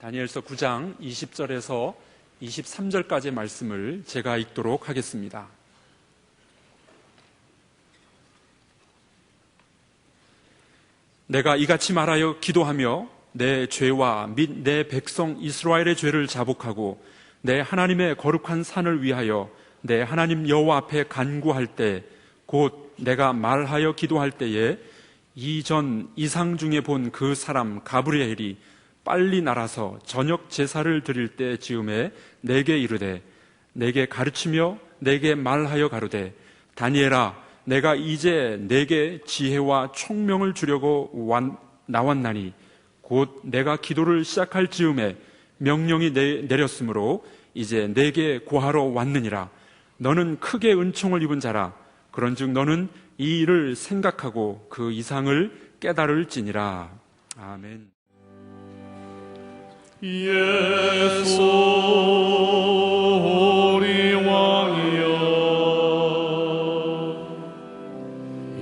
다니엘서 9장 20절에서 23절까지의 말씀을 제가 읽도록 하겠습니다. 내가 이같이 말하여 기도하며 내 죄와 및 내 백성 이스라엘의 죄를 자복하고 내 하나님의 거룩한 산을 위하여 내 하나님 여호와 앞에 간구할 때 곧 내가 말하여 기도할 때에 이전 이상 중에 본 그 사람 가브리엘이 빨리 날아서 저녁 제사를 드릴 때 즈음에 내게 이르되 내게 가르치며 내게 말하여 가로되 다니엘아 내가 이제 내게 지혜와 총명을 주려고 나왔나니 곧 내가 기도를 시작할 즈음에 명령이 내렸으므로 이제 내게 고하러 왔느니라. 너는 크게 은총을 입은 자라. 그런즉 너는 이 일을 생각하고 그 이상을 깨달을지니라. 아멘. 예수 우리 왕이여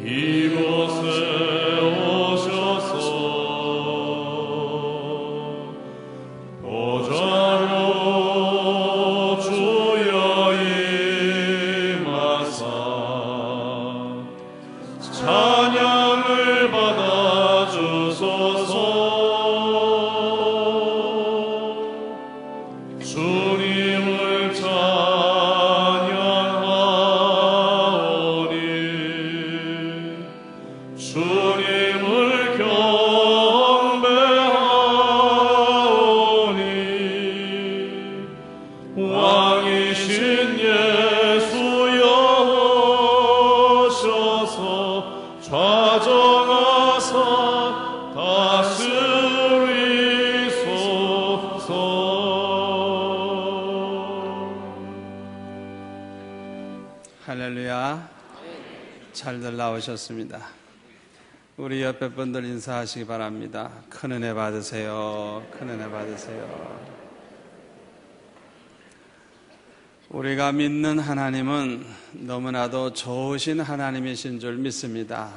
이곳에 오셔서 보좌로 주여 임하사 찬양을 받아 주소서. 주님을 찬양하오니 주님을 경배하오니 왕이신 예수여 오셔서 좌정하사 다스리소서. 할렐루야. 잘들 나오셨습니다. 우리 옆에 분들 인사하시기 바랍니다. 큰 은혜 받으세요. 큰 은혜 받으세요. 우리가 믿는 하나님은 너무나도 좋으신 하나님이신 줄 믿습니다.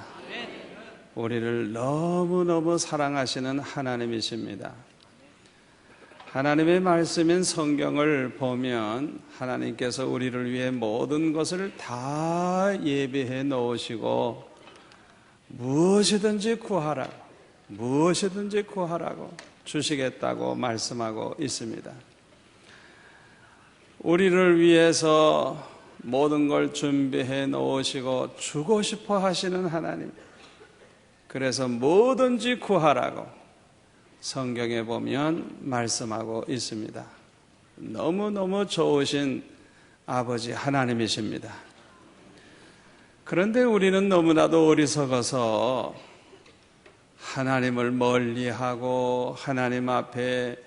우리를 너무너무 사랑하시는 하나님이십니다. 하나님의 말씀인 성경을 보면 하나님께서 우리를 위해 모든 것을 다 예비해 놓으시고 무엇이든지 구하라고 주시겠다고 말씀하고 있습니다. 우리를 위해서 모든 걸 준비해 놓으시고 주고 싶어 하시는 하나님, 그래서 뭐든지 구하라고 성경에 보면 말씀하고 있습니다. 너무너무 좋으신 아버지 하나님이십니다. 그런데 우리는 너무나도 어리석어서 하나님을 멀리하고 하나님 앞에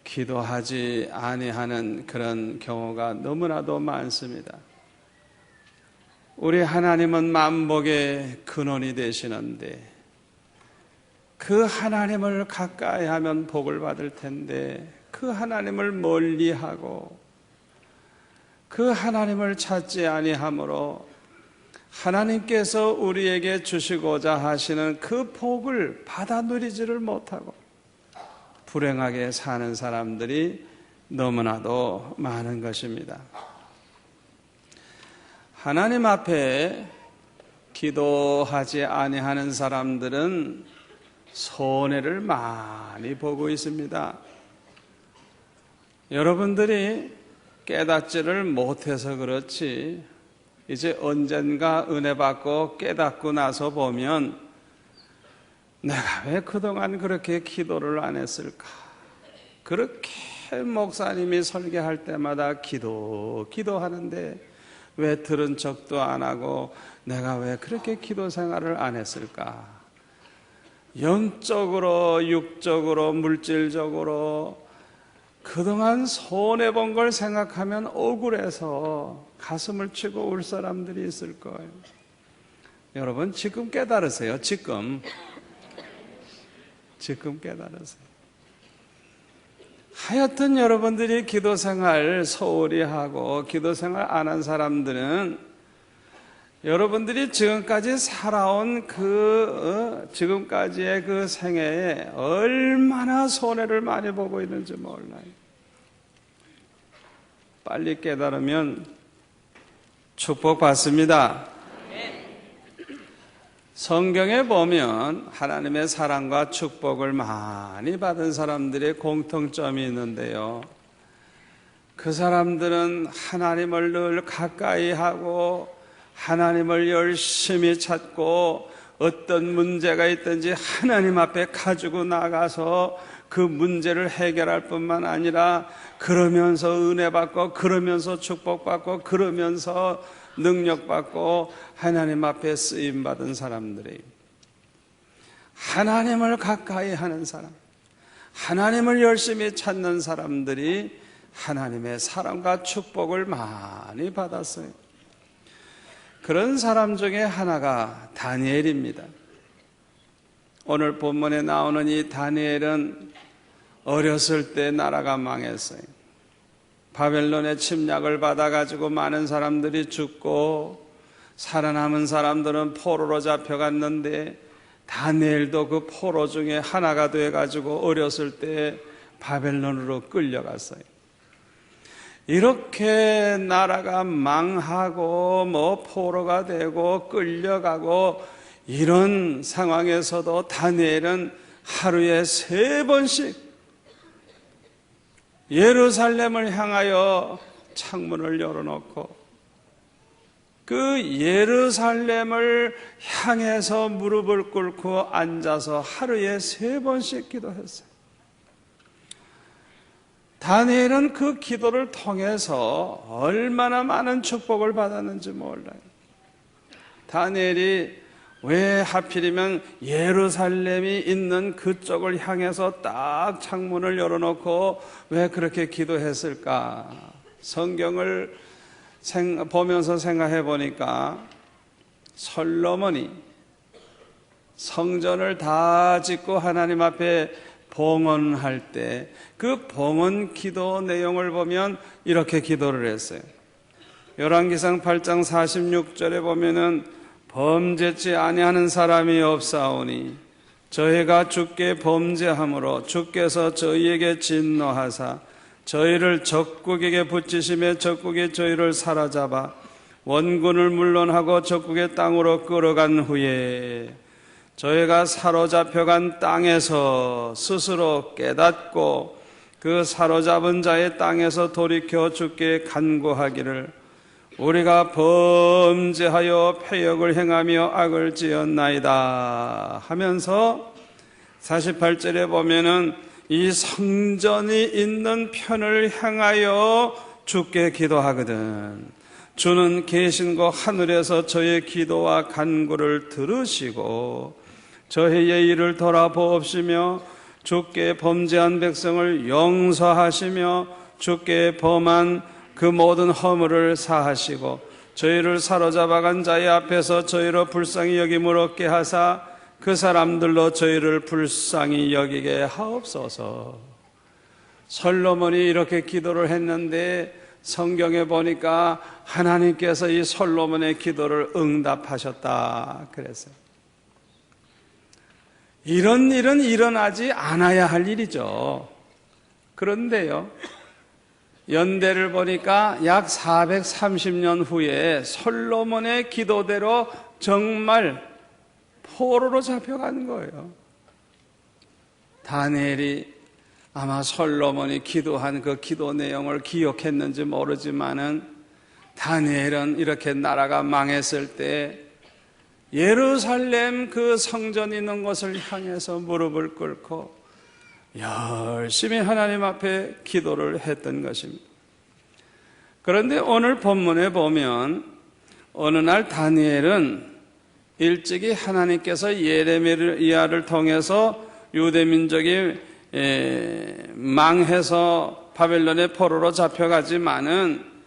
기도하지 아니하는 그런 경우가 너무나도 많습니다. 우리 하나님은 만복의 근원이 되시는데 그 하나님을 가까이 하면 복을 받을 텐데 그 하나님을 멀리하고 그 하나님을 찾지 아니하므로 하나님께서 우리에게 주시고자 하시는 그 복을 받아 누리지를 못하고 불행하게 사는 사람들이 너무나도 많은 것입니다. 하나님 앞에 기도하지 아니하는 사람들은 손해를 많이 보고 있습니다. 여러분들이 깨닫지를 못해서 그렇지 이제 언젠가 은혜 받고 깨닫고 나서 보면 내가 왜 그동안 그렇게 기도를 안 했을까? 그렇게 목사님이 설교할 때마다 기도하는데 왜 들은 척도 안 하고 내가 왜 그렇게 기도 생활을 안 했을까? 영적으로, 육적으로, 물질적으로 그동안 손해본 걸 생각하면 억울해서 가슴을 치고 울 사람들이 있을 거예요. 여러분 지금 깨달으세요. 지금 깨달으세요. 하여튼 여러분들이 기도생활 소홀히 하고 기도생활 안 한 사람들은 여러분들이 지금까지 살아온 지금까지의 그 생애에 얼마나 손해를 많이 보고 있는지 몰라요. 빨리 깨달으면 축복받습니다. 성경에 보면 하나님의 사랑과 축복을 많이 받은 사람들의 공통점이 있는데요. 그 사람들은 하나님을 늘 가까이 하고 하나님을 열심히 찾고 어떤 문제가 있든지 하나님 앞에 가지고 나가서 그 문제를 해결할 뿐만 아니라 그러면서 은혜 받고 그러면서 축복받고 그러면서 능력받고 하나님 앞에 쓰임받은 사람들이, 하나님을 가까이 하는 사람, 하나님을 열심히 찾는 사람들이 하나님의 사랑과 축복을 많이 받았어요. 그런 사람 중에 하나가 다니엘입니다. 오늘 본문에 나오는 이 다니엘은 어렸을 때 나라가 망했어요. 바벨론의 침략을 받아가지고 많은 사람들이 죽고 살아남은 사람들은 포로로 잡혀갔는데 다니엘도 그 포로 중에 하나가 돼가지고 어렸을 때 바벨론으로 끌려갔어요. 이렇게 나라가 망하고 포로가 되고 끌려가고 이런 상황에서도 다니엘은 하루에 3번씩 예루살렘을 향하여 창문을 열어놓고 그 예루살렘을 향해서 무릎을 꿇고 앉아서 하루에 3번씩 기도했어요. 다니엘은 그 기도를 통해서 얼마나 많은 축복을 받았는지 몰라요. 다니엘이 왜 하필이면 예루살렘이 있는 그쪽을 향해서 딱 창문을 열어놓고 왜 그렇게 기도했을까? 성경을 보면서 생각해 보니까 솔로몬이 성전을 다 짓고 하나님 앞에 봉헌할 때 그 봉헌 기도 내용을 보면 이렇게 기도를 했어요. 열왕기상 8장 46절에 보면은 범죄치 아니하는 사람이 없사오니 저희가 주께 범죄함으로 주께서 저희에게 진노하사 저희를 적국에게 붙이심에 적국이 저희를 사로잡아 원군을 물론하고 적국의 땅으로 끌어간 후에 저희가 사로잡혀간 땅에서 스스로 깨닫고 그 사로잡은 자의 땅에서 돌이켜 주께 간구하기를 우리가 범죄하여 패역을 행하며 악을 지었나이다 하면서 48절에 보면은 이 성전이 있는 편을 향하여 주께 기도하거든 주는 계신 곳 하늘에서 저의 기도와 간구를 들으시고 저희의 일을 돌아보옵시며 주께 범죄한 백성을 용서하시며 주께 범한 그 모든 허물을 사하시고 저희를 사로잡아간 자의 앞에서 저희로 불쌍히 여김을 얻게 하사 그 사람들로 저희를 불쌍히 여기게 하옵소서. 솔로몬이 이렇게 기도를 했는데 성경에 보니까 하나님께서 이 솔로몬의 기도를 응답하셨다 그랬어요. 이런 일은 일어나지 않아야 할 일이죠. 그런데요, 연대를 보니까 약 430년 후에 솔로몬의 기도대로 정말 포로로 잡혀간 거예요. 다니엘이 아마 솔로몬이 기도한 그 기도 내용을 기억했는지 모르지만은 다니엘은 이렇게 나라가 망했을 때 예루살렘 그 성전 있는 곳을 향해서 무릎을 꿇고 열심히 하나님 앞에 기도를 했던 것입니다. 그런데 오늘 본문에 보면 어느 날 다니엘은 일찍이 하나님께서 예레미야를 통해서 유대민족이 망해서 바벨론의 포로로 잡혀가지만은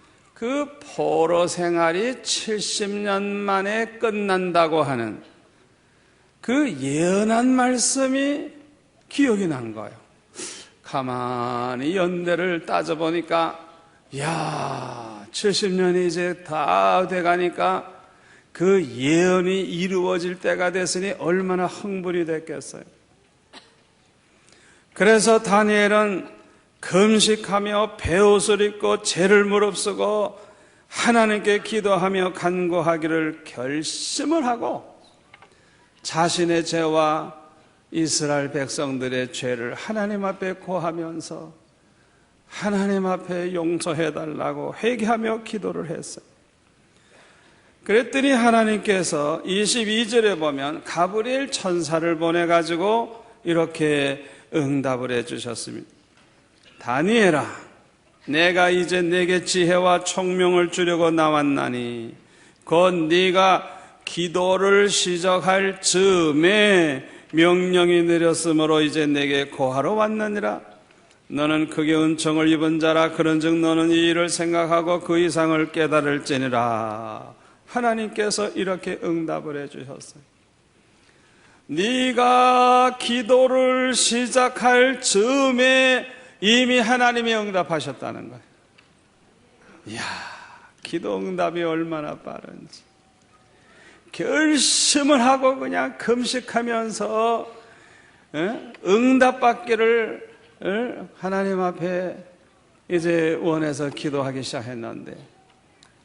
그 포로 생활이 70년 만에 끝난다고 하는 그 예언한 말씀이 기억이 난 거예요. 가만히 연대를 따져보니까 70년이 이제 다 돼가니까 그 예언이 이루어질 때가 됐으니 얼마나 흥분이 됐겠어요. 그래서 다니엘은 금식하며 베옷을 입고 죄를 무릅쓰고 하나님께 기도하며 간구하기를 결심을 하고 자신의 죄와 이스라엘 백성들의 죄를 하나님 앞에 고하면서 하나님 앞에 용서해달라고 회개하며 기도를 했어요. 그랬더니 하나님께서 22절에 보면 가브리엘 천사를 보내가지고 이렇게 응답을 해주셨습니다. 다니엘아, 내가 이제 내게 지혜와 총명을 주려고 나왔나니 곧 네가 기도를 시작할 즈음에 명령이 내렸으므로 이제 내게 고하러 왔느니라. 너는 크게 은총을 입은 자라. 그런즉 너는 이 일을 생각하고 그 이상을 깨달을지니라. 하나님께서 이렇게 응답을 해주셨어요. 네가 기도를 시작할 즈음에 이미 하나님이 응답하셨다는 거예요. 이야, 기도 응답이 얼마나 빠른지. 결심을 하고 그냥 금식하면서 응답받기를 하나님 앞에 이제 원해서 기도하기 시작했는데,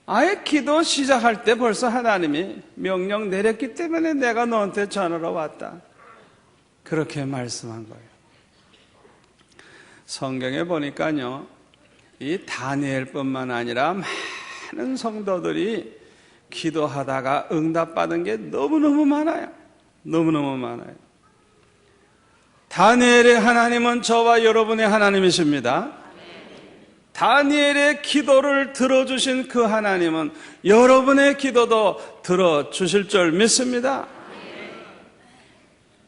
아예 기도 시작할 때 벌써 하나님이 명령 내렸기 때문에 내가 너한테 전하러 왔다, 그렇게 말씀한 거예요. 성경에 보니까요, 이 다니엘뿐만 아니라 많은 성도들이 기도하다가 응답받은 게 너무너무 많아요. 너무너무 많아요. 다니엘의 하나님은 저와 여러분의 하나님이십니다. 다니엘의 기도를 들어주신 그 하나님은 여러분의 기도도 들어주실 줄 믿습니다.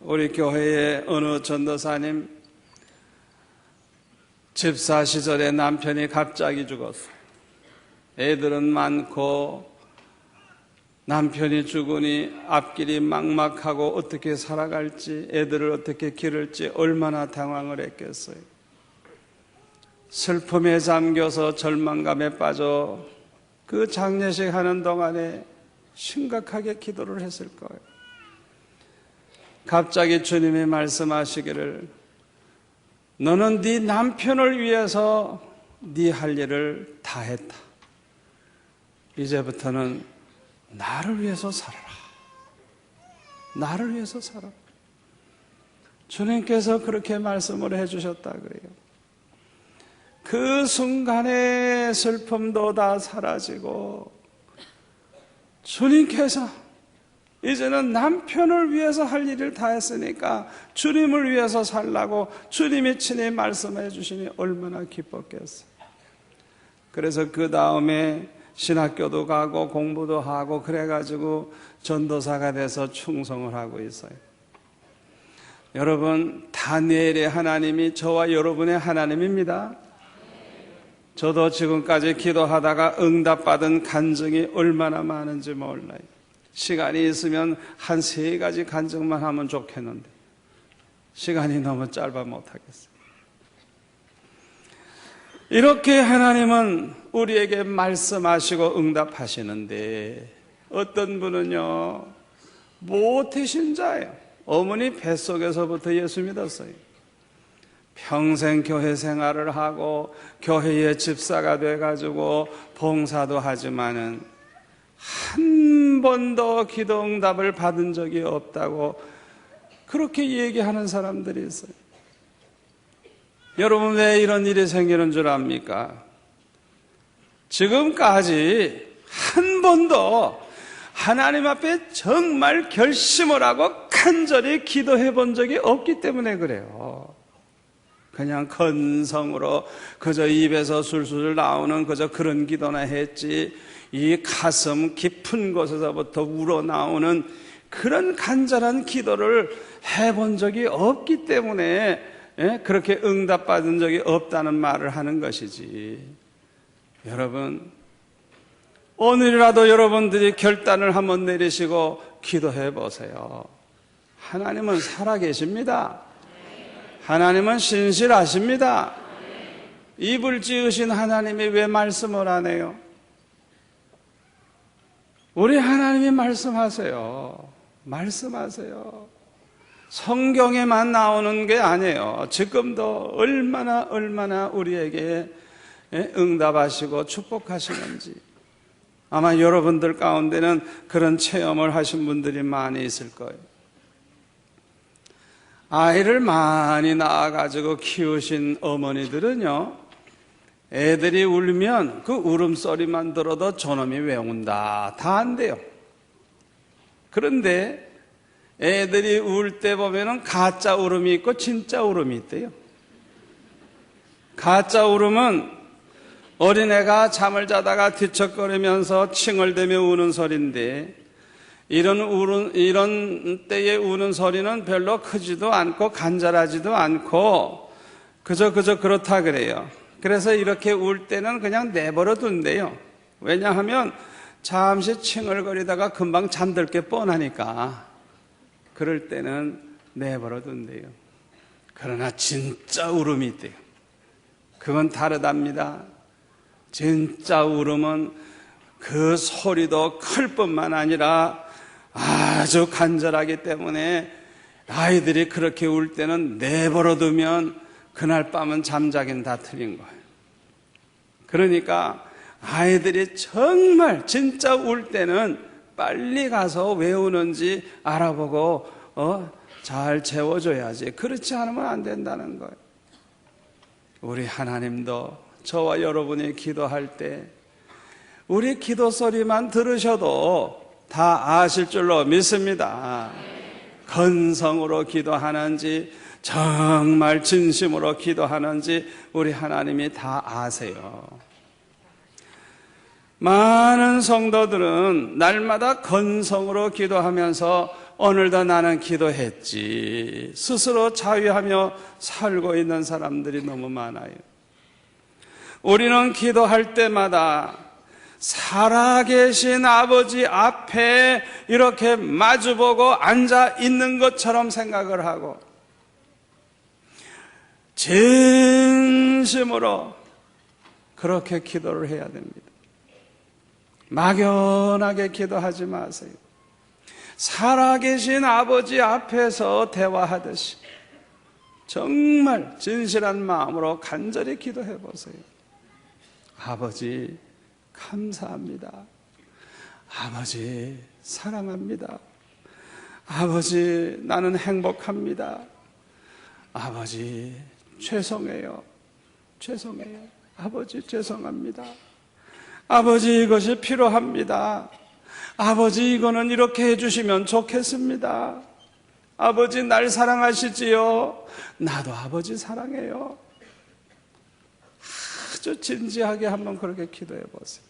우리 교회의 어느 전도사님, 집사 시절에 남편이 갑자기 죽었어요. 애들은 많고 남편이 죽으니 앞길이 막막하고 어떻게 살아갈지, 애들을 어떻게 기를지 얼마나 당황을 했겠어요. 슬픔에 잠겨서 절망감에 빠져 그 장례식 하는 동안에 심각하게 기도를 했을 거예요. 갑자기 주님이 말씀하시기를, 너는 네 남편을 위해서 네 할 일을 다 했다. 이제부터는 나를 위해서 살아라. 나를 위해서 살아라. 주님께서 그렇게 말씀을 해주셨다 그래요. 그 순간의 슬픔도 다 사라지고 주님께서 이제는 남편을 위해서 할 일을 다 했으니까 주님을 위해서 살라고 주님이 친히 말씀해 주시니 얼마나 기뻤겠어요. 그래서 그 다음에 신학교도 가고 공부도 하고 그래가지고 전도사가 돼서 충성을 하고 있어요. 여러분, 다니엘의 하나님이 저와 여러분의 하나님입니다. 저도 지금까지 기도하다가 응답받은 간증이 얼마나 많은지 몰라요. 시간이 있으면 한 3가지 간증만 하면 좋겠는데 시간이 너무 짧아 못하겠어요. 이렇게 하나님은 우리에게 말씀하시고 응답하시는데, 어떤 분은요, 모태신자예요. 어머니 뱃속에서부터 예수 믿었어요. 평생 교회 생활을 하고 교회의 집사가 돼가지고 봉사도 하지만은 한 번도 기도 응답을 받은 적이 없다고 그렇게 얘기하는 사람들이 있어요. 여러분, 왜 이런 일이 생기는 줄 압니까? 지금까지 한 번도 하나님 앞에 정말 결심을 하고 간절히 기도해 본 적이 없기 때문에 그래요. 그냥 건성으로 그저 입에서 술술 나오는 그저 그런 기도나 했지, 이 가슴 깊은 곳에서부터 우러나오는 그런 간절한 기도를 해본 적이 없기 때문에 그렇게 응답받은 적이 없다는 말을 하는 것이지. 여러분, 오늘이라도 여러분들이 결단을 한번 내리시고 기도해 보세요. 하나님은 살아계십니다. 하나님은 신실하십니다. 입을 지으신 하나님이 왜 말씀을 안 해요? 우리 하나님이 말씀하세요. 말씀하세요. 성경에만 나오는 게 아니에요. 지금도 얼마나 우리에게 응답하시고 축복하시는지. 아마 여러분들 가운데는 그런 체험을 하신 분들이 많이 있을 거예요. 아이를 많이 낳아가지고 키우신 어머니들은요, 애들이 울면 그 울음소리만 들어도 저놈이 왜 운다 다 안돼요. 그런데 애들이 울 때 보면은 가짜 울음이 있고 진짜 울음이 있대요. 가짜 울음은 어린애가 잠을 자다가 뒤척거리면서 칭얼대며 우는 소리인데, 이런 때에 우는 소리는 별로 크지도 않고 간절하지도 않고 그저 그렇다 그래요. 그래서 이렇게 울 때는 그냥 내버려 둔대요. 왜냐하면 잠시 칭얼거리다가 금방 잠들 게 뻔하니까 그럴 때는 내버려 둔대요. 그러나 진짜 울음이 있대요. 그건 다르답니다. 진짜 울음은 그 소리도 클 뿐만 아니라 아주 간절하기 때문에 아이들이 그렇게 울 때는 내버려 두면 그날 밤은 잠자긴 다 틀린 거예요. 그러니까 아이들이 정말 진짜 울 때는 빨리 가서 왜 우는지 알아보고 잘 재워줘야지. 그렇지 않으면 안 된다는 거예요. 우리 하나님도 저와 여러분이 기도할 때 우리 기도 소리만 들으셔도 다 아실 줄로 믿습니다. 건성으로 기도하는지 정말 진심으로 기도하는지 우리 하나님이 다 아세요. 많은 성도들은 날마다 건성으로 기도하면서 오늘도 나는 기도했지 스스로 자위하며 살고 있는 사람들이 너무 많아요. 우리는 기도할 때마다 살아계신 아버지 앞에 이렇게 마주보고 앉아 있는 것처럼 생각을 하고 진심으로 그렇게 기도를 해야 됩니다. 막연하게 기도하지 마세요. 살아계신 아버지 앞에서 대화하듯이 정말 진실한 마음으로 간절히 기도해 보세요. 아버지 감사합니다. 아버지 사랑합니다. 아버지 나는 행복합니다. 아버지 죄송해요. 아버지 죄송합니다. 아버지 이것이 필요합니다. 아버지 이거는 이렇게 해주시면 좋겠습니다. 아버지 날 사랑하시지요? 나도 아버지 사랑해요. 아주 진지하게 한번 그렇게 기도해 보세요.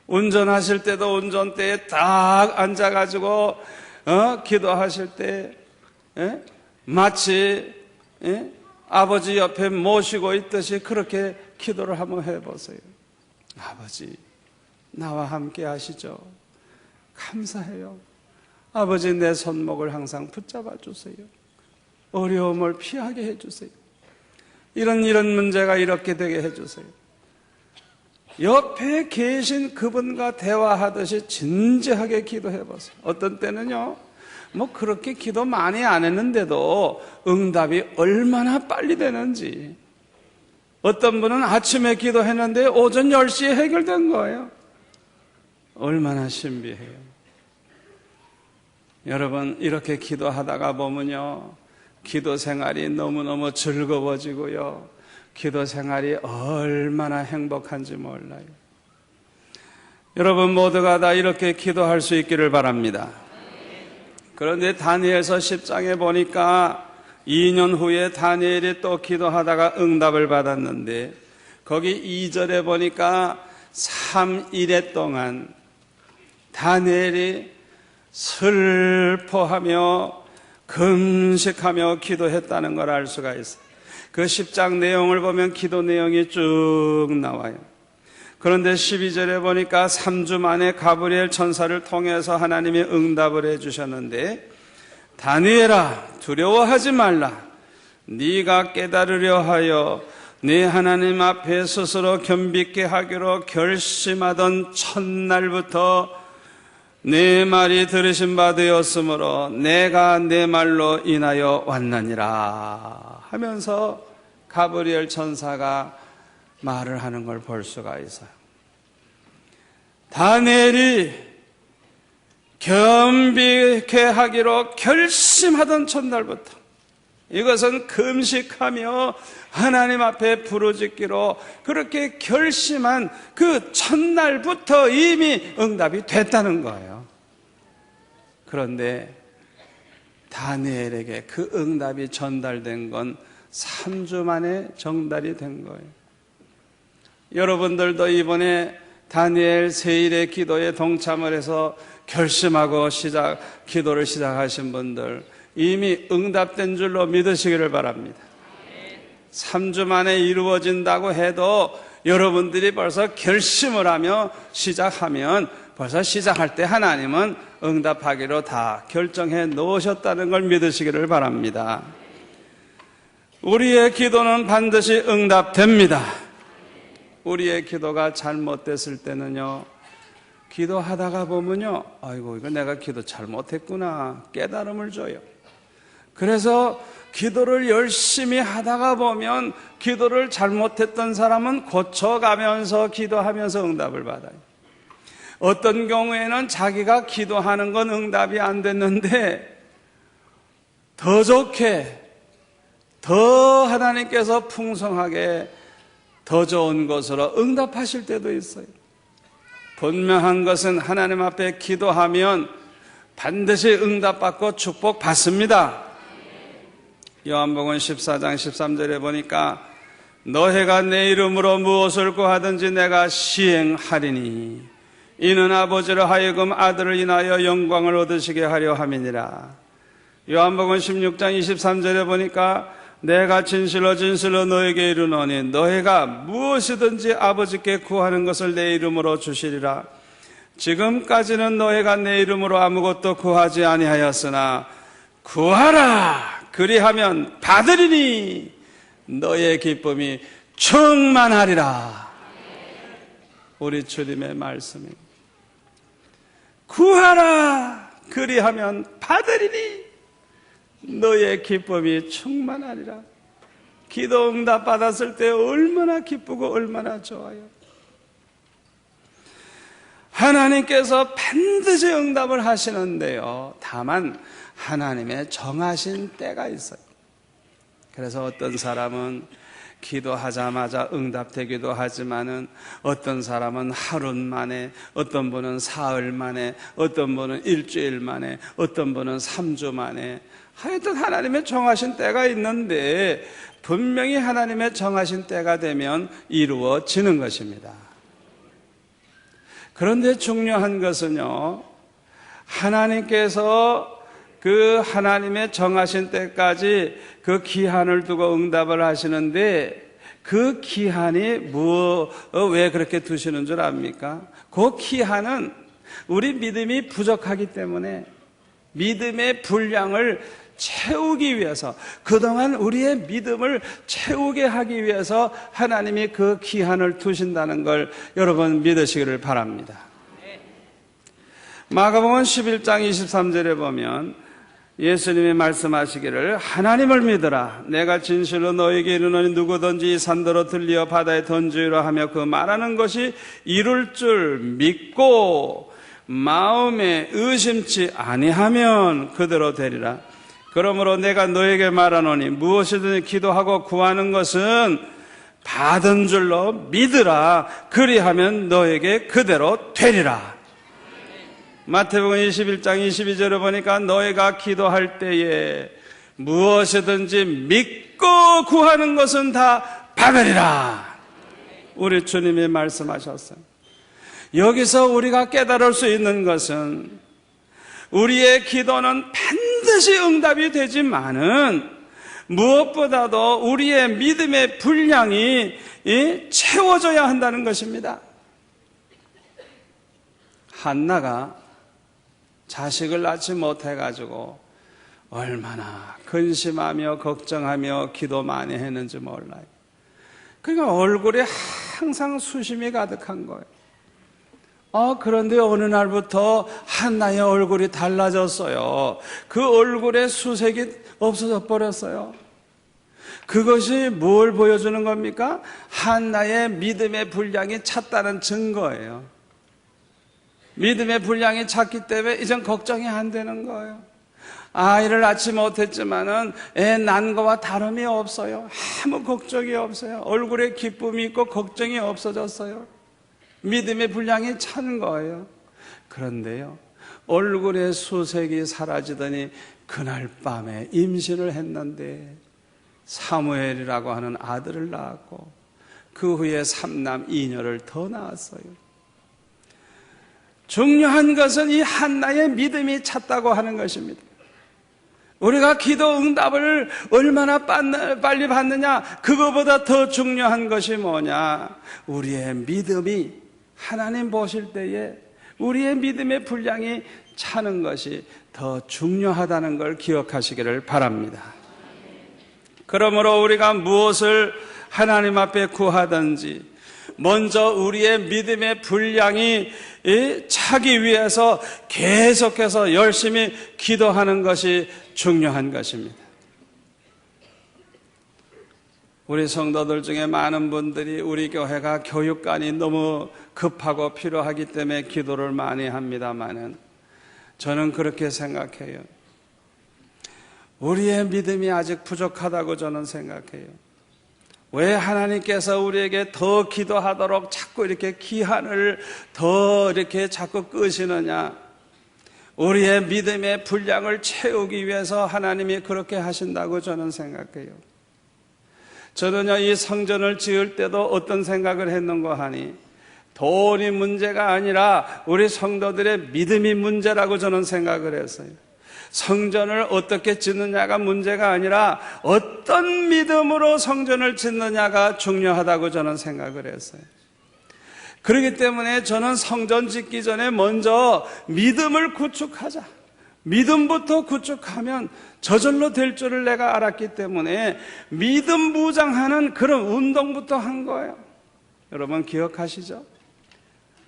운전하실 때도 운전대에 딱 앉아가지고 기도하실 때 마치 아버지 옆에 모시고 있듯이 그렇게 기도를 한번 해보세요. 아버지 나와 함께 하시죠. 감사해요. 아버지 내 손목을 항상 붙잡아 주세요. 어려움을 피하게 해주세요. 이런 문제가 이렇게 되게 해주세요. 옆에 계신 그분과 대화하듯이 진지하게 기도해 보세요. 어떤 때는요 그렇게 기도 많이 안 했는데도 응답이 얼마나 빨리 되는지. 어떤 분은 아침에 기도했는데 오전 10시에 해결된 거예요. 얼마나 신비해요. 여러분 이렇게 기도하다가 보면요 기도 생활이 너무너무 즐거워지고요 기도 생활이 얼마나 행복한지 몰라요. 여러분 모두가 다 이렇게 기도할 수 있기를 바랍니다. 그런데 다니엘서 10장에 보니까 2년 후에 다니엘이 또 기도하다가 응답을 받았는데 거기 2절에 보니까 3일에 동안 다니엘이 슬퍼하며 금식하며 기도했다는 걸 알 수가 있어요. 그 10장 내용을 보면 기도 내용이 쭉 나와요. 그런데 12절에 보니까 3주 만에 가브리엘 천사를 통해서 하나님이 응답을 해주셨는데 다니엘아 두려워하지 말라. 네가 깨달으려 하여 네 하나님 앞에 스스로 겸비케 하기로 결심하던 첫날부터 네 말이 들으신 바 되었으므로 내가 네 말로 인하여 왔느니라 하면서 가브리엘 천사가 말을 하는 걸 볼 수가 있어요. 다니엘이 겸비케 하기로 결심하던 첫날부터 이것은 금식하며 하나님 앞에 부르짖기로 그렇게 결심한 그 첫날부터 이미 응답이 됐다는 거예요. 그런데 다니엘에게 그 응답이 전달된 건 3주 만에 전달이 된 거예요. 여러분들도 이번에 다니엘 세일의 기도에 동참을 해서 결심하고 기도를 시작하신 분들 이미 응답된 줄로 믿으시기를 바랍니다. 3주 만에 이루어진다고 해도 여러분들이 벌써 결심을 하며 시작하면 벌써 시작할 때 하나님은 응답하기로 다 결정해 놓으셨다는 걸 믿으시기를 바랍니다. 우리의 기도는 반드시 응답됩니다. 우리의 기도가 잘못됐을 때는요, 기도하다가 보면요, 아이고 이거 내가 기도 잘못했구나 깨달음을 줘요. 그래서 기도를 열심히 하다가 보면 기도를 잘못했던 사람은 고쳐가면서 기도하면서 응답을 받아요. 어떤 경우에는 자기가 기도하는 건 응답이 안 됐는데 더 좋게 더 하나님께서 풍성하게 더 좋은 것으로 응답하실 때도 있어요. 분명한 것은 하나님 앞에 기도하면 반드시 응답받고 축복받습니다. 요한복음 14장 13절에 보니까 너희가 내 이름으로 무엇을 구하든지 내가 시행하리니 이는 아버지로 하여금 아들을 인하여 영광을 얻으시게 하려 함이니라. 요한복음 16장 23절에 보니까 내가 진실로 너에게 이르노니 너희가 무엇이든지 아버지께 구하는 것을 내 이름으로 주시리라. 지금까지는 너희가 내 이름으로 아무것도 구하지 아니하였으나 구하라 그리하면 받으리니 너의 기쁨이 충만하리라. 우리 주님의 말씀입니다. 구하라 그리하면 받으리니 너의 기쁨이 충만하리라. 기도 응답 받았을 때 얼마나 기쁘고 얼마나 좋아요. 하나님께서 반드시 응답을 하시는데요, 다만 하나님의 정하신 때가 있어요. 그래서 어떤 사람은 기도하자마자 응답되기도 하지만은 어떤 사람은 하루 만에, 어떤 분은 사흘 만에, 어떤 분은 일주일 만에, 어떤 분은 3주 만에, 하여튼 하나님의 정하신 때가 있는데 분명히 하나님의 정하신 때가 되면 이루어지는 것입니다. 그런데 중요한 것은요, 하나님께서 그 하나님의 정하신 때까지 그 기한을 두고 응답을 하시는데 그 기한이 왜 그렇게 두시는 줄 압니까? 그 기한은 우리 믿음이 부족하기 때문에 믿음의 분량을 채우기 위해서, 그동안 우리의 믿음을 채우게 하기 위해서 하나님이 그 기한을 두신다는 걸 여러분 믿으시기를 바랍니다. 마가복음 11장 23절에 보면 예수님이 말씀하시기를 하나님을 믿으라. 내가 진실로 너에게 이르노니 누구든지 이 산더러 들리어 바다에 던지라 하며 그 말하는 것이 이룰 줄 믿고 마음에 의심치 아니하면 그대로 되리라. 그러므로 내가 너에게 말하노니 무엇이든 기도하고 구하는 것은 받은 줄로 믿으라. 그리하면 너에게 그대로 되리라. 마태복음 21장 22절에 보니까 너희가 기도할 때에 무엇이든지 믿고 구하는 것은 다 받으리라. 우리 주님이 말씀하셨어요. 여기서 우리가 깨달을 수 있는 것은 우리의 기도는 반드시 응답이 되지만은 무엇보다도 우리의 믿음의 분량이 채워져야 한다는 것입니다. 한나가 자식을 낳지 못해가지고 얼마나 근심하며 걱정하며 기도 많이 했는지 몰라요. 그러니까 얼굴에 항상 수심이 가득한 거예요. 그런데 어느 날부터 한나의 얼굴이 달라졌어요. 그 얼굴에 수색이 없어져 버렸어요. 그것이 뭘 보여주는 겁니까? 한나의 믿음의 분량이 찼다는 증거예요. 믿음의 분량이 찼기 때문에 이젠 걱정이 안 되는 거예요. 아이를 낳지 못했지만은 애 난 거와 다름이 없어요. 아무 걱정이 없어요. 얼굴에 기쁨이 있고 걱정이 없어졌어요. 믿음의 분량이 찬 거예요. 그런데요, 얼굴에 수색이 사라지더니 그날 밤에 임신을 했는데 사무엘이라고 하는 아들을 낳았고 그 후에 3남 2녀를 더 낳았어요. 중요한 것은 이 한나의 믿음이 찼다고 하는 것입니다. 우리가 기도 응답을 얼마나 빨리 받느냐, 그거보다 더 중요한 것이 뭐냐, 우리의 믿음이 하나님 보실 때에 우리의 믿음의 분량이 차는 것이 더 중요하다는 걸 기억하시기를 바랍니다. 그러므로 우리가 무엇을 하나님 앞에 구하든지 먼저 우리의 믿음의 분량이 차기 위해서 계속해서 열심히 기도하는 것이 중요한 것입니다. 우리 성도들 중에 많은 분들이 우리 교회가 교육관이 너무 급하고 필요하기 때문에 기도를 많이 합니다만은 저는 그렇게 생각해요. 우리의 믿음이 아직 부족하다고 저는 생각해요. 왜 하나님께서 우리에게 더 기도하도록 자꾸 이렇게 기한을 더 이렇게 자꾸 끄시느냐? 우리의 믿음의 분량을 채우기 위해서 하나님이 그렇게 하신다고 저는 생각해요. 저는요, 이 성전을 지을 때도 어떤 생각을 했는가 하니 돈이 문제가 아니라 우리 성도들의 믿음이 문제라고 저는 생각을 했어요. 성전을 어떻게 짓느냐가 문제가 아니라 어떤 믿음으로 성전을 짓느냐가 중요하다고 저는 생각을 했어요. 그렇기 때문에 저는 성전 짓기 전에 먼저 믿음을 구축하자. 믿음부터 구축하면 저절로 될 줄을 내가 알았기 때문에 믿음 무장하는 그런 운동부터 한 거예요. 여러분 기억하시죠?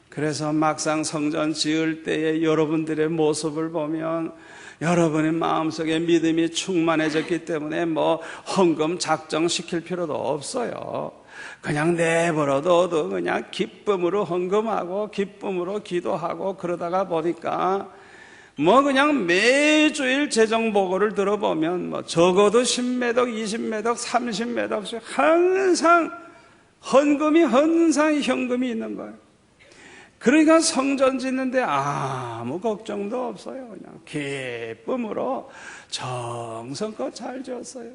그래서 막상 성전 지을 때의 여러분들의 모습을 보면 여러분의 마음속에 믿음이 충만해졌기 때문에 헌금 작정시킬 필요도 없어요. 그냥 내버려둬도 그냥 기쁨으로 헌금하고 기쁨으로 기도하고 그러다가 보니까 그냥 매주일 재정보고를 들어보면 적어도 10매덕, 20매덕, 30매덕씩 항상 항상 현금이 있는 거예요. 그러니까 성전 짓는데 아무 걱정도 없어요. 그냥 기쁨으로 정성껏 잘 지었어요.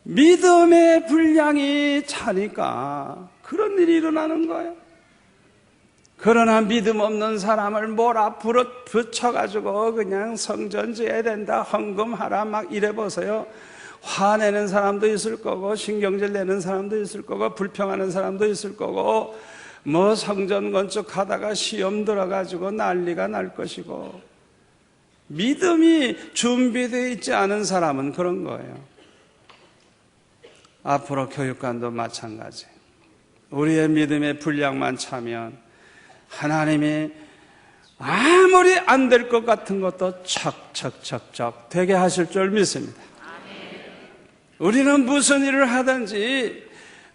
믿음의 분량이 차니까 그런 일이 일어나는 거예요. 그러나 믿음 없는 사람을 앞으로 붙여가지고 그냥 성전 지어야 된다, 헌금하라 막 이래보세요. 화내는 사람도 있을 거고 신경질 내는 사람도 있을 거고 불평하는 사람도 있을 거고 성전 건축하다가 시험 들어가지고 난리가 날 것이고, 믿음이 준비되어 있지 않은 사람은 그런 거예요. 앞으로 교육관도 마찬가지. 우리의 믿음의 분량만 차면 하나님이 아무리 안 될 것 같은 것도 척척척척 되게 하실 줄 믿습니다. 우리는 무슨 일을 하든지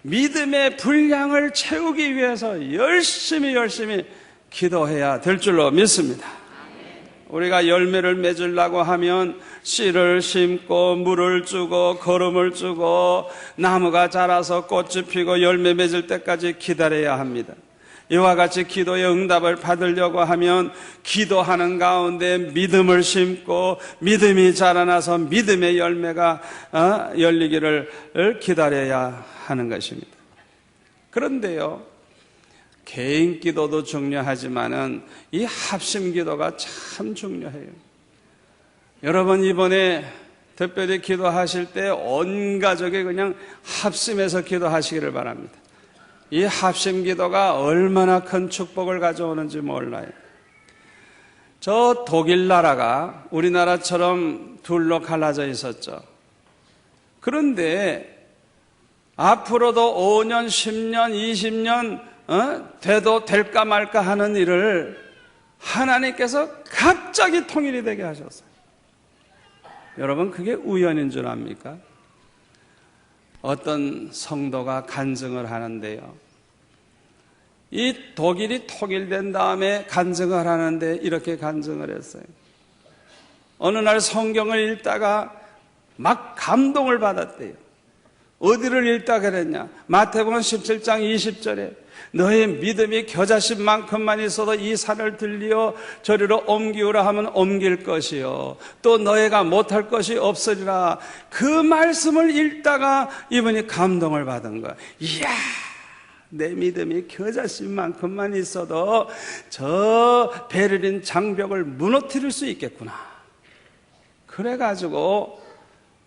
믿음의 분량을 채우기 위해서 열심히 기도해야 될 줄로 믿습니다. 우리가 열매를 맺으려고 하면 씨를 심고 물을 주고 거름을 주고 나무가 자라서 꽃이 피고 열매 맺을 때까지 기다려야 합니다. 이와 같이 기도의 응답을 받으려고 하면 기도하는 가운데 믿음을 심고 믿음이 자라나서 믿음의 열매가 열리기를 기다려야 하는 것입니다. 그런데요, 개인 기도도 중요하지만은 이 합심 기도가 참 중요해요. 여러분 이번에 특별히 기도하실 때 온 가족이 그냥 합심해서 기도하시기를 바랍니다. 이 합심 기도가 얼마나 큰 축복을 가져오는지 몰라요. 저 독일 나라가 우리나라처럼 둘로 갈라져 있었죠. 그런데 앞으로도 5년, 10년, 20년 돼도 될까 말까 하는 일을 하나님께서 갑자기 통일이 되게 하셨어요. 여러분, 그게 우연인 줄 압니까? 어떤 성도가 간증을 하는데요, 이 독일이 통일된 다음에 간증을 하는데 이렇게 간증을 했어요. 어느 날 성경을 읽다가 막 감동을 받았대요. 어디를 읽다 그랬냐? 마태복음 17장 20절에 너의 믿음이 겨자씨만큼만 있어도 이 산을 들리어 저리로 옮기우라 하면 옮길 것이요 또 너희가 못할 것이 없으리라. 그 말씀을 읽다가 이분이 감동을 받은 거야. 이야, 내 믿음이 겨자씨만큼만 있어도 저 베를린 장벽을 무너뜨릴 수 있겠구나. 그래가지고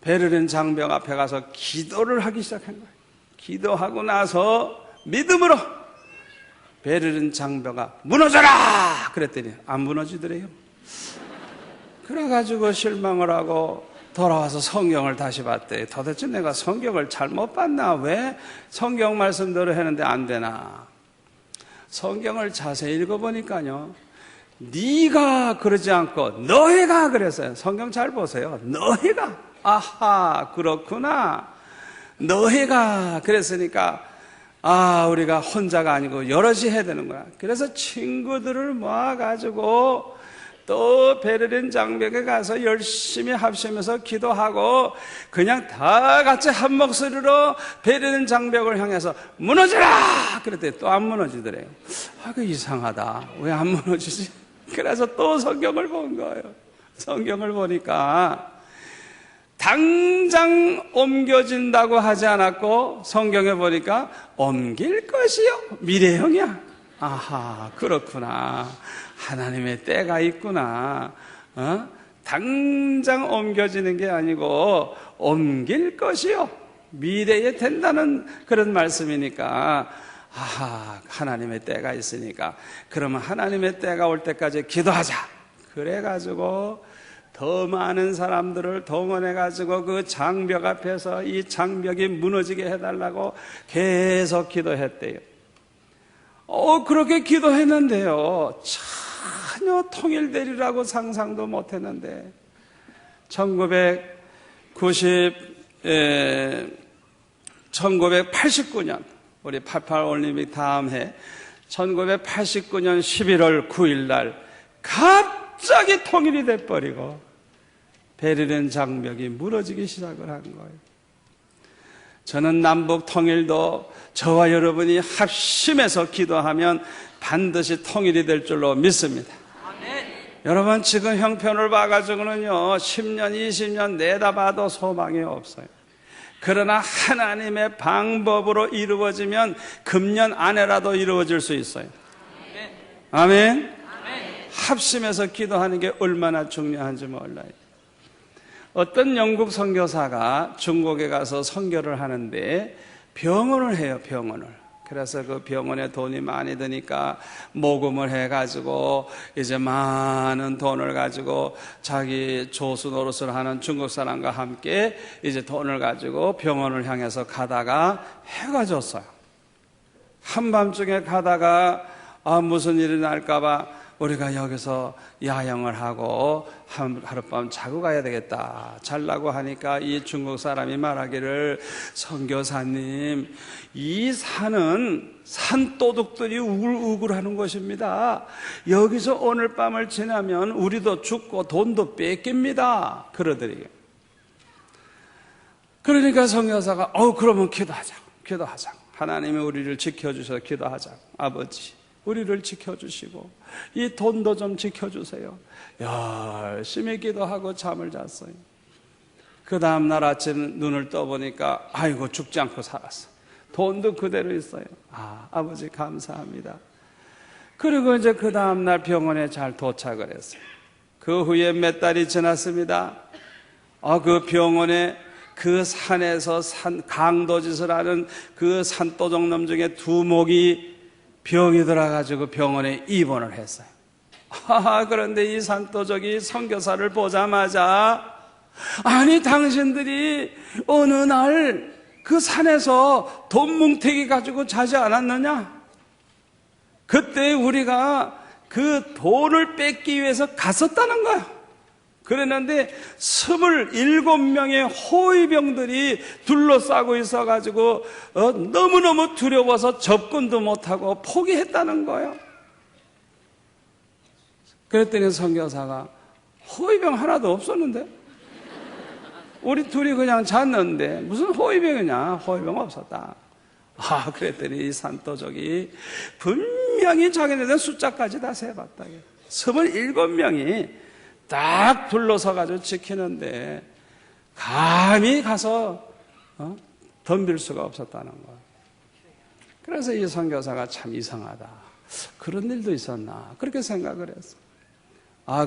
베를린 장벽 앞에 가서 기도를 하기 시작한 거예요. 기도하고 나서 믿음으로 베를린 장벽아 무너져라! 그랬더니 안 무너지더래요. 그래가지고 실망을 하고 돌아와서 성경을 다시 봤대. 도대체 내가 성경을 잘못 봤나? 왜 성경 말씀대로 했는데 안 되나? 성경을 자세히 읽어보니까요, 네가 그러지 않고 너희가 그랬어요. 성경 잘 보세요. 너희가, 아하, 그렇구나. 너희가 그랬으니까 우리가 혼자가 아니고 여럿이 해야 되는구나. 그래서 친구들을 모아가지고 또 베를린 장벽에 가서 열심히 합심해서 기도하고 그냥 다 같이 한 목소리로 베를린 장벽을 향해서 무너져라! 그랬더니 또 안 무너지더래요. 그 이상하다. 왜 안 무너지지? 그래서 또 성경을 본 거예요. 성경을 보니까 당장 옮겨진다고 하지 않았고 성경에 보니까 옮길 것이요 미래형이야. 아하, 그렇구나. 하나님의 때가 있구나. 당장 옮겨지는 게 아니고 옮길 것이요 미래에 된다는 그런 말씀이니까, 하나님의 때가 있으니까 그러면 하나님의 때가 올 때까지 기도하자. 그래가지고 더 많은 사람들을 동원해가지고 그 장벽 앞에서 이 장벽이 무너지게 해달라고 계속 기도했대요. 그렇게 기도했는데요, 전혀 통일되리라고 상상도 못했는데 1989년 우리 88 올림픽 다음 해 1989년 11월 9일 날 갑자기 통일이 돼버리고 베를린 장벽이 무너지기 시작을 한 거예요. 저는 남북 통일도 저와 여러분이 합심해서 기도하면 반드시 통일이 될 줄로 믿습니다. 여러분, 지금 형편을 봐가지고는요 10년 20년 내다봐도 소망이 없어요. 그러나 하나님의 방법으로 이루어지면 금년 안에라도 이루어질 수 있어요. 아멘. 합심해서 기도하는 게 얼마나 중요한지 몰라요. 어떤 영국 선교사가 중국에 가서 선교를 하는데 병원을 해요. 병원을. 그래서 그 병원에 돈이 많이 드니까 모금을 해가지고 이제 많은 돈을 가지고 자기 조수 노릇을 하는 중국 사람과 함께 이제 돈을 가지고 병원을 향해서 가다가 해가 졌어요. 한밤중에 가다가 무슨 일이 날까봐 우리가 여기서 야영을 하고 하룻밤 자고 가야 되겠다. 잘라고 하니까 이 중국 사람이 말하기를, 선교사님, 이 산은 산도둑들이 우글우글하는 곳입니다. 여기서 오늘 밤을 지나면 우리도 죽고 돈도 뺏깁니다. 그러더래요. 그러니까 선교사가 그러면 기도하자고. 하나님이 우리를 지켜주셔서 기도하자고. 아버지, 우리를 지켜주시고 이 돈도 좀 지켜주세요. 열심히 기도하고 잠을 잤어요. 그 다음날 아침 눈을 떠보니까 아이고, 죽지 않고 살았어. 돈도 그대로 있어요. 아버지 감사합니다. 그리고 이제 그 다음날 병원에 잘 도착을 했어요. 그 후에 몇 달이 지났습니다. 그 병원에 그 산에서 강도짓을 하는 그 산도둑놈 중에 두 목이 병이 들어가지고 병원에 입원을 했어요. 그런데 이 산도적이 선교사를 보자마자, 아니 당신들이 어느 날 그 산에서 돈 뭉태기 가지고 자지 않았느냐? 그때 우리가 그 돈을 뺏기 위해서 갔었다는 거예요. 그랬는데 27명의 호위병들이 둘러싸고 있어가지고 너무너무 두려워서 접근도 못하고 포기했다는 거예요. 그랬더니 선교사가 호위병 하나도 없었는데? 우리 둘이 그냥 잤는데 무슨 호위병이냐? 호위병 없었다. 그랬더니 이 산도족이 분명히 자기네들 숫자까지 다 세봤다. 27명이 딱 둘러서가지고 지키는데 감히 가서 덤빌 수가 없었다는 거예요. 그래서 이 선교사가 참 이상하다. 그런 일도 있었나? 그렇게 생각을 했어.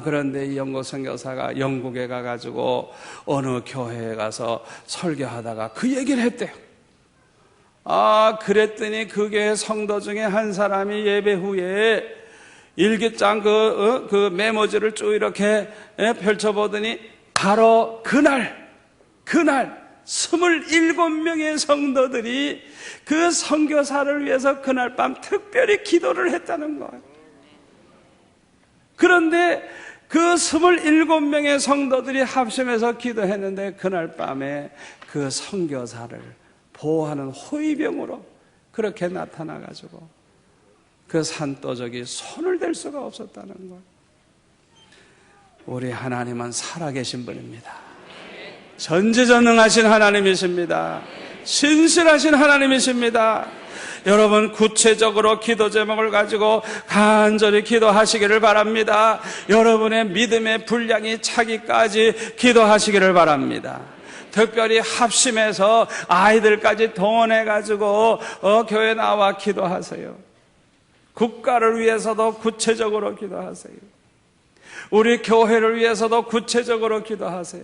그런데 이 영국 선교사가 영국에 가가지고 어느 교회에 가서 설교하다가 그 얘기를 했대요. 그랬더니 그 교회 성도 중에 한 사람이 예배 후에 일기장 그 메모지를 쭉 이렇게 펼쳐보더니 바로 그날 27명의 성도들이 그 선교사를 위해서 그날 밤 특별히 기도를 했다는 거예요. 그런데 그 27명의 성도들이 합심해서 기도했는데 그날 밤에 그 선교사를 보호하는 호위병으로 그렇게 나타나가지고 그 산도적이 손을 댈 수가 없었다는 거예요. 우리 하나님은 살아계신 분입니다. 전지전능하신 하나님이십니다. 신실하신 하나님이십니다. 여러분 구체적으로 기도 제목을 가지고 간절히 기도하시기를 바랍니다. 여러분의 믿음의 분량이 차기까지 기도하시기를 바랍니다. 특별히 합심해서 아이들까지 동원해가지고 교회 나와 기도하세요. 국가를 위해서도 구체적으로 기도하세요. 우리 교회를 위해서도 구체적으로 기도하세요.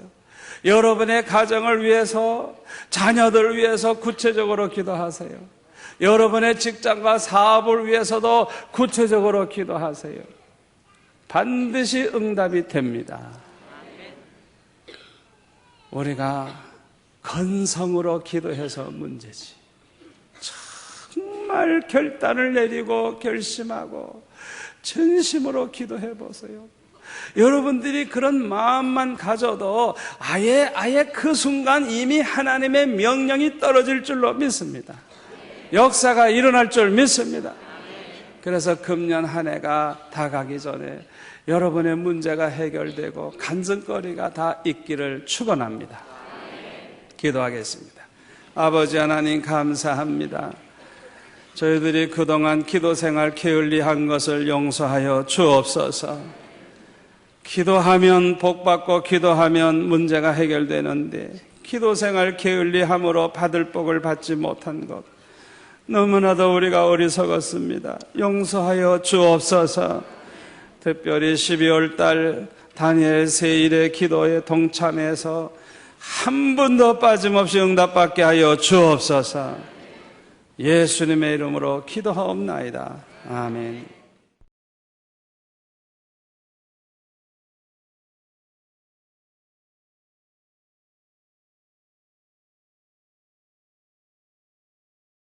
여러분의 가정을 위해서, 자녀들을 위해서 구체적으로 기도하세요. 여러분의 직장과 사업을 위해서도 구체적으로 기도하세요. 반드시 응답이 됩니다. 우리가 건성으로 기도해서 문제지. 정말 결단을 내리고 결심하고 진심으로 기도해 보세요. 여러분들이 그런 마음만 가져도 아예 그 순간 이미 하나님의 명령이 떨어질 줄로 믿습니다. 역사가 일어날 줄 믿습니다. 그래서 금년 한 해가 다 가기 전에 여러분의 문제가 해결되고 간증거리가 다 있기를 축원합니다. 기도하겠습니다. 아버지 하나님 감사합니다. 저희들이 그동안 기도생활 게을리한 것을 용서하여 주옵소서. 기도하면 복받고 기도하면 문제가 해결되는데 기도생활 게을리함으로 받을 복을 받지 못한 것 너무나도 우리가 어리석었습니다. 용서하여 주옵소서. 특별히 12월 달 다니엘 세일의 기도에 동참해서 한 번도 빠짐없이 응답받게 하여 주옵소서. 예수님의 이름으로 기도하옵나이다. 아멘.